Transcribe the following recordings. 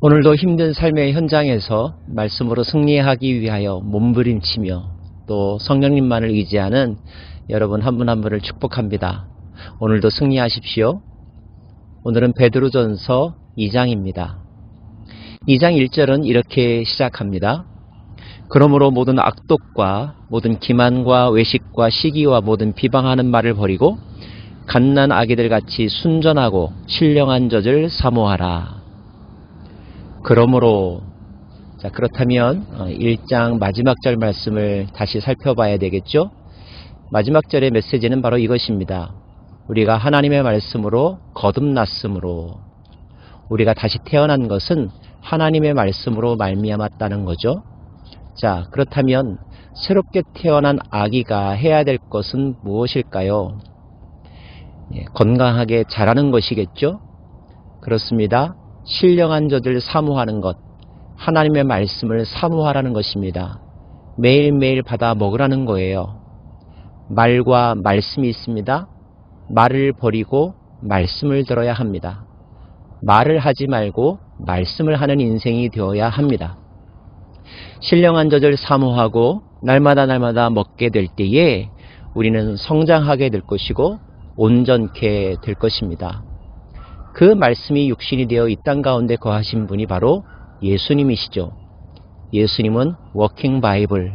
오늘도 힘든 삶의 현장에서 말씀으로 승리하기 위하여 몸부림치며 또 성령님만을 의지하는 여러분 한 분 한 분을 축복합니다. 오늘도 승리하십시오. 오늘은 베드로전서 2장입니다. 2장 1절은 이렇게 시작합니다. 그러므로 모든 악독과 모든 기만과 외식과 시기와 모든 비방하는 말을 버리고 갓난 아기들 같이 순전하고 신령한 젖을 사모하라. 그러므로 그렇다면 1장 마지막 절 말씀을 다시 살펴봐야 되겠죠. 마지막 절의 메시지는 바로 이것입니다. 우리가 하나님의 말씀으로 거듭났으므로, 우리가 다시 태어난 것은 하나님의 말씀으로 말미암았다는 거죠. 자, 그렇다면 새롭게 태어난 아기가 해야 될 것은 무엇일까요? 건강하게 자라는 것이겠죠. 그렇습니다. 신령한 젖을 사모하는 것, 하나님의 말씀을 사모하라는 것입니다. 매일매일 받아 먹으라는 거예요. 말과 말씀이 있습니다. 말을 버리고 말씀을 들어야 합니다. 말을 하지 말고 말씀을 하는 인생이 되어야 합니다. 신령한 젖을 사모하고 날마다 먹게 될 때에 우리는 성장하게 될 것이고 온전케 될 것입니다. 그 말씀이 육신이 되어 이 땅 가운데 거하신 분이 바로 예수님이시죠. 예수님은 워킹 바이블,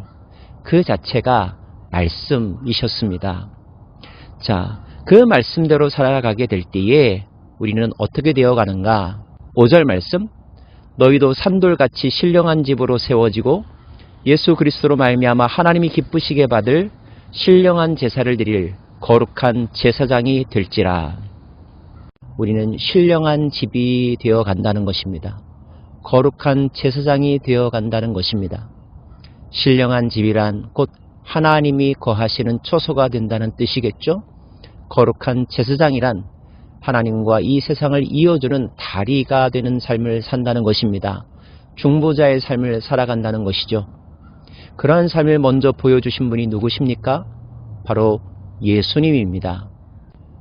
그 자체가 말씀이셨습니다. 자, 그 말씀대로 살아가게 될 때에 우리는 어떻게 되어가는가? 5절 말씀, 너희도 산돌같이 신령한 집으로 세워지고 예수 그리스도로 말미암아 하나님이 기쁘시게 받을 신령한 제사를 드릴 거룩한 제사장이 될지라. 우리는 신령한 집이 되어 간다는 것입니다. 거룩한 제사장이 되어 간다는 것입니다. 신령한 집이란 곧 하나님이 거하시는 처소가 된다는 뜻이겠죠. 거룩한 제사장이란 하나님과 이 세상을 이어주는 다리가 되는 삶을 산다는 것입니다. 중보자의 삶을 살아간다는 것이죠. 그러한 삶을 먼저 보여주신 분이 누구십니까? 바로 예수님입니다.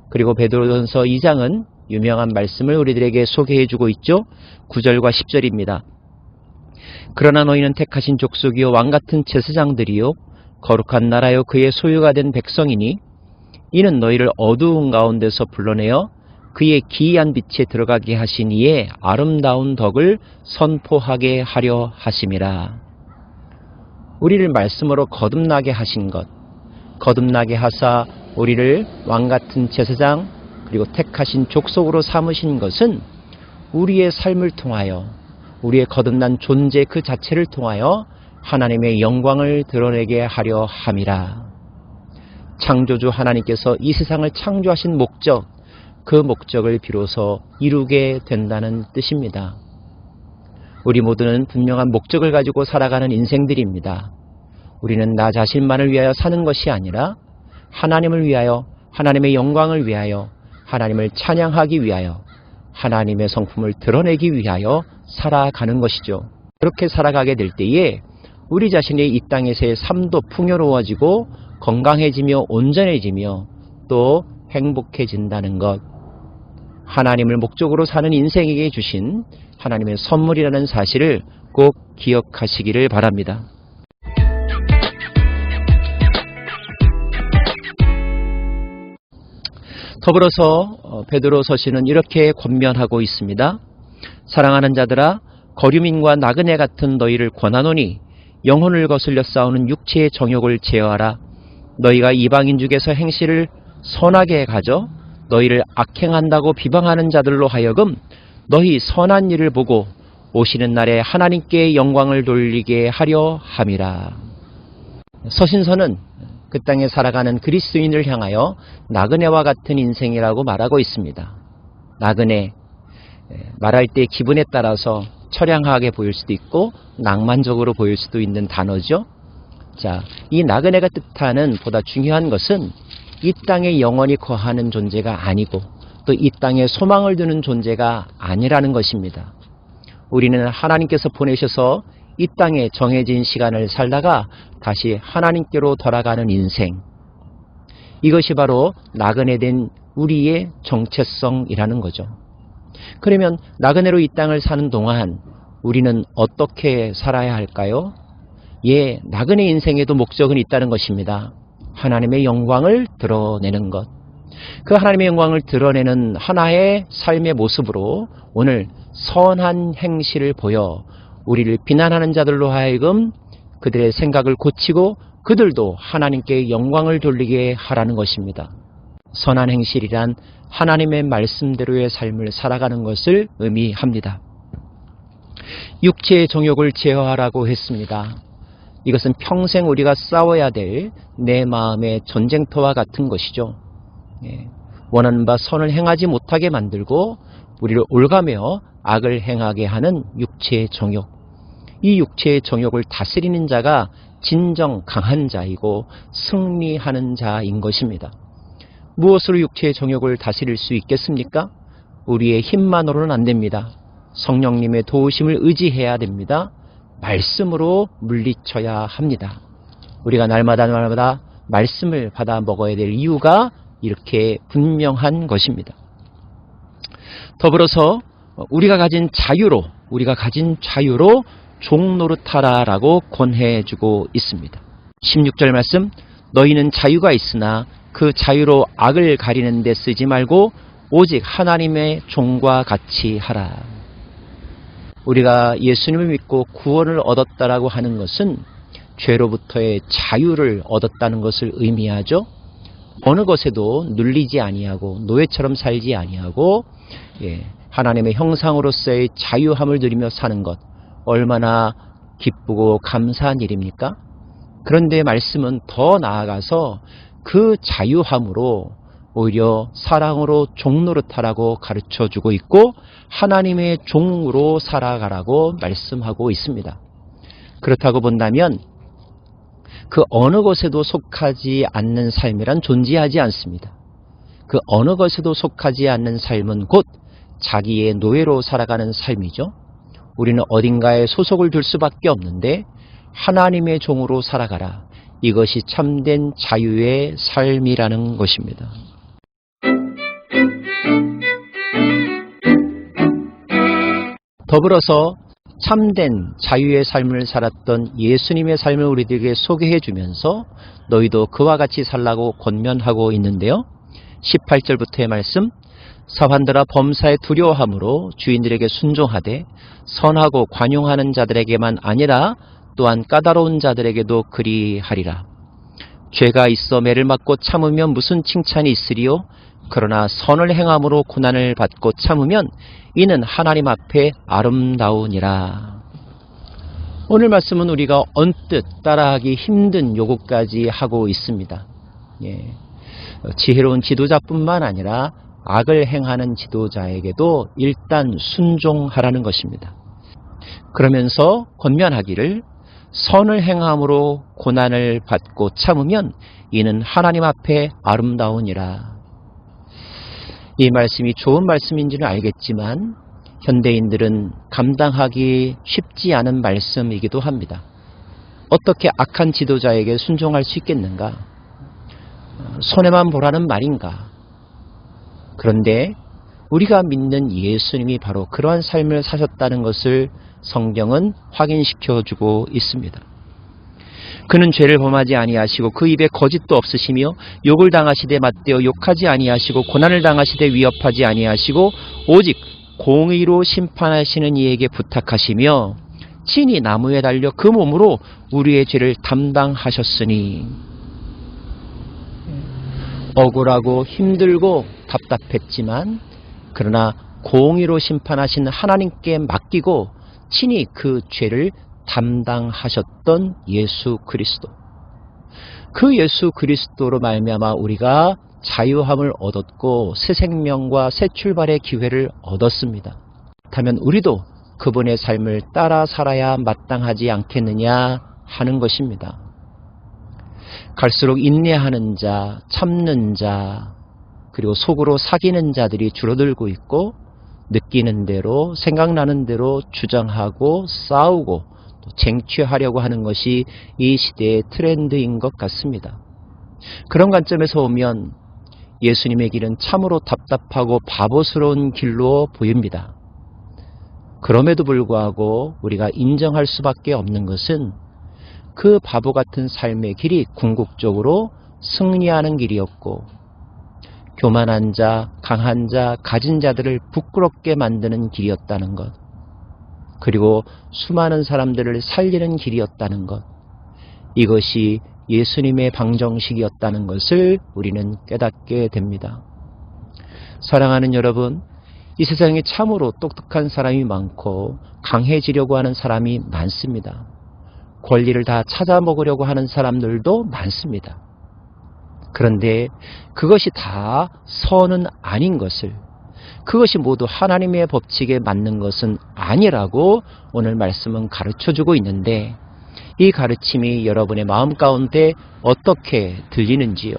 그리고 베드로전서 2장은 유명한 말씀을 우리들에게 소개해주고 있죠. 9절과 10절입니다. 그러나 너희는 택하신 족속이요 왕같은 제사장들이요 거룩한 나라요 그의 소유가 된 백성이니 이는 너희를 어두운 가운데서 불러내어 그의 기이한 빛에 들어가게 하신 이의 아름다운 덕을 선포하게 하려 하심이라. 우리를 말씀으로 거듭나게 하신 것, 거듭나게 하사 우리를 왕같은 제사장 그리고 택하신 족속으로 삼으신 것은 우리의 삶을 통하여, 우리의 거듭난 존재 그 자체를 통하여 하나님의 영광을 드러내게 하려 함이라. 창조주 하나님께서 이 세상을 창조하신 목적, 그 목적을 비로소 이루게 된다는 뜻입니다. 우리 모두는 분명한 목적을 가지고 살아가는 인생들입니다. 우리는 나 자신만을 위하여 사는 것이 아니라 하나님을 위하여, 하나님의 영광을 위하여, 하나님을 찬양하기 위하여, 하나님의 성품을 드러내기 위하여 살아가는 것이죠. 그렇게 살아가게 될 때에 우리 자신의 이 땅에서의 삶도 풍요로워지고 건강해지며 온전해지며 또 행복해진다는 것, 하나님을 목적으로 사는 인생에게 주신 하나님의 선물이라는 사실을 꼭 기억하시기를 바랍니다. 더불어서 베드로 서신은 이렇게 권면하고 있습니다. 사랑하는 자들아, 거류민과 나그네 같은 너희를 권하노니 영혼을 거슬려 싸우는 육체의 정욕을 제어하라. 너희가 이방인 중에서 행실을 선하게 가져 너희를 악행한다고 비방하는 자들로 하여금 너희 선한 일을 보고 오시는 날에 하나님께 영광을 돌리게 하려 함이라. 서신서는 그 땅에 살아가는 그리스도인을 향하여 나그네와 같은 인생이라고 말하고 있습니다. 나그네, 말할 때 기분에 따라서 처량하게 보일 수도 있고 낭만적으로 보일 수도 있는 단어죠. 자, 이 나그네가 뜻하는 보다 중요한 것은 이 땅에 영원히 거하는 존재가 아니고 또 이 땅에 소망을 두는 존재가 아니라는 것입니다. 우리는 하나님께서 보내셔서 이 땅에 정해진 시간을 살다가 다시 하나님께로 돌아가는 인생, 이것이 바로 나그네 된 우리의 정체성이라는 거죠. 그러면 나그네로 이 땅을 사는 동안 우리는 어떻게 살아야 할까요? 예, 나그네 인생에도 목적은 있다는 것입니다. 하나님의 영광을 드러내는 것. 그 하나님의 영광을 드러내는 하나의 삶의 모습으로 오늘 선한 행실을 보여 우리를 비난하는 자들로 하여금 그들의 생각을 고치고 그들도 하나님께 영광을 돌리게 하라는 것입니다. 선한 행실이란 하나님의 말씀대로의 삶을 살아가는 것을 의미합니다. 육체의 정욕을 제어하라고 했습니다. 이것은 평생 우리가 싸워야 될 내 마음의 전쟁터와 같은 것이죠. 원하는 바 선을 행하지 못하게 만들고 우리를 올가며 악을 행하게 하는 육체의 정욕. 이 육체의 정욕을 다스리는 자가 진정 강한 자이고 승리하는 자인 것입니다. 무엇으로 육체의 정욕을 다스릴 수 있겠습니까? 우리의 힘만으로는 안 됩니다. 성령님의 도우심을 의지해야 됩니다. 말씀으로 물리쳐야 합니다. 우리가 날마다 말씀을 받아 먹어야 될 이유가 이렇게 분명한 것입니다. 더불어서 우리가 가진 자유로 종노릇하라라고 권해주고 있습니다. 16절 말씀, 너희는 자유가 있으나 그 자유로 악을 가리는 데 쓰지 말고 오직 하나님의 종과 같이 하라. 우리가 예수님을 믿고 구원을 얻었다라고 하는 것은 죄로부터의 자유를 얻었다는 것을 의미하죠. 어느 것에도 눌리지 아니하고 노예처럼 살지 아니하고 하나님의 형상으로서의 자유함을 누리며 사는 것, 얼마나 기쁘고 감사한 일입니까? 그런데 말씀은 더 나아가서 그 자유함으로 오히려 사랑으로 종노릇하라고 가르쳐주고 있고 하나님의 종으로 살아가라고 말씀하고 있습니다. 그렇다고 본다면 그 어느 것에도 속하지 않는 삶이란 존재하지 않습니다. 그 어느 것에도 속하지 않는 삶은 곧 자기의 노예로 살아가는 삶이죠. 우리는 어딘가에 소속을 둘 수밖에 없는데 하나님의 종으로 살아가라. 이것이 참된 자유의 삶이라는 것입니다. 더불어서 참된 자유의 삶을 살았던 예수님의 삶을 우리들에게 소개해 주면서 너희도 그와 같이 살라고 권면하고 있는데요. 18절부터의 말씀, 사환들아 범사에 두려워함으로 주인들에게 순종하되 선하고 관용하는 자들에게만 아니라 또한 까다로운 자들에게도 그리하리라. 죄가 있어 매를 맞고 참으면 무슨 칭찬이 있으리요? 그러나 선을 행함으로 고난을 받고 참으면 이는 하나님 앞에 아름다우니라. 오늘 말씀은 우리가 언뜻 따라하기 힘든 요구까지 하고 있습니다. 지혜로운 지도자뿐만 아니라 악을 행하는 지도자에게도 일단 순종하라는 것입니다. 그러면서 권면하기를 선을 행함으로 고난을 받고 참으면 이는 하나님 앞에 아름다우니라. 이 말씀이 좋은 말씀인지는 알겠지만 현대인들은 감당하기 쉽지 않은 말씀이기도 합니다. 어떻게 악한 지도자에게 순종할 수 있겠는가? 손해만 보라는 말인가? 그런데 우리가 믿는 예수님이 바로 그러한 삶을 사셨다는 것을 성경은 확인시켜주고 있습니다. 그는 죄를 범하지 아니하시고 그 입에 거짓도 없으시며 욕을 당하시되 맞대어 욕하지 아니하시고 고난을 당하시되 위협하지 아니하시고 오직 공의로 심판하시는 이에게 부탁하시며 친히 나무에 달려 그 몸으로 우리의 죄를 담당하셨으니. 억울하고 힘들고 답답했지만 그러나 공의로 심판하신 하나님께 맡기고 친히 그 죄를 담당하셨던 예수 그리스도. 그 예수 그리스도로 말미암아 우리가 자유함을 얻었고 새 생명과 새 출발의 기회를 얻었습니다. 그렇다면 우리도 그분의 삶을 따라 살아야 마땅하지 않겠느냐 하는 것입니다. 갈수록 인내하는 자, 참는 자, 그리고 속으로 사귀는 자들이 줄어들고 있고 느끼는 대로 생각나는 대로 주장하고 싸우고 또 쟁취하려고 하는 것이 이 시대의 트렌드인 것 같습니다. 그런 관점에서 보면 예수님의 길은 참으로 답답하고 바보스러운 길로 보입니다. 그럼에도 불구하고 우리가 인정할 수밖에 없는 것은 그 바보 같은 삶의 길이 궁극적으로 승리하는 길이었고, 교만한 자, 강한 자, 가진 자들을 부끄럽게 만드는 길이었다는 것, 그리고 수많은 사람들을 살리는 길이었다는 것, 이것이 예수님의 방정식이었다는 것을 우리는 깨닫게 됩니다. 사랑하는 여러분, 이 세상에 참으로 똑똑한 사람이 많고 강해지려고 하는 사람이 많습니다. 권리를 다 찾아먹으려고 하는 사람들도 많습니다. 그런데 그것이 다 선은 아닌 것을, 그것이 모두 하나님의 법칙에 맞는 것은 아니라고 오늘 말씀은 가르쳐주고 있는데, 이 가르침이 여러분의 마음 가운데 어떻게 들리는지요?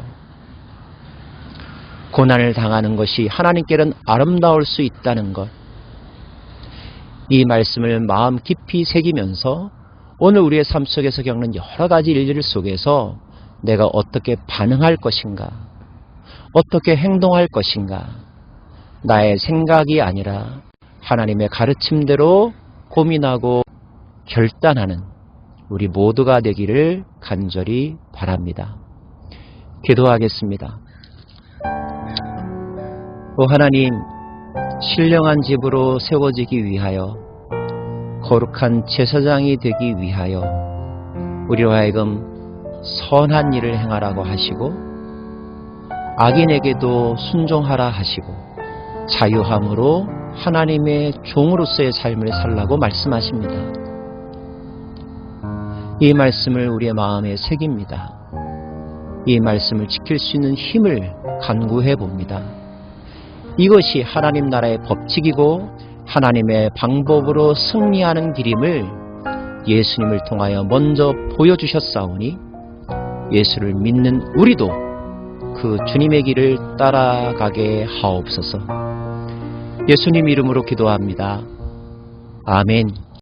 고난을 당하는 것이 하나님께는 아름다울 수 있다는 것, 이 말씀을 마음 깊이 새기면서 오늘 우리의 삶 속에서 겪는 여러 가지 일들 속에서 내가 어떻게 반응할 것인가, 어떻게 행동할 것인가, 나의 생각이 아니라 하나님의 가르침대로 고민하고 결단하는 우리 모두가 되기를 간절히 바랍니다. 기도하겠습니다. 오 하나님, 신령한 집으로 세워지기 위하여, 거룩한 제사장이 되기 위하여 우리로 하여금 선한 일을 행하라고 하시고, 악인에게도 순종하라 하시고, 자유함으로 하나님의 종으로서의 삶을 살라고 말씀하십니다. 이 말씀을 우리의 마음에 새깁니다. 이 말씀을 지킬 수 있는 힘을 간구해 봅니다. 이것이 하나님 나라의 법칙이고 하나님의 방법으로 승리하는 길임을 예수님을 통하여 먼저 보여주셨사오니, 예수를 믿는 우리도 그 주님의 길을 따라가게 하옵소서. 예수님 이름으로 기도합니다. 아멘.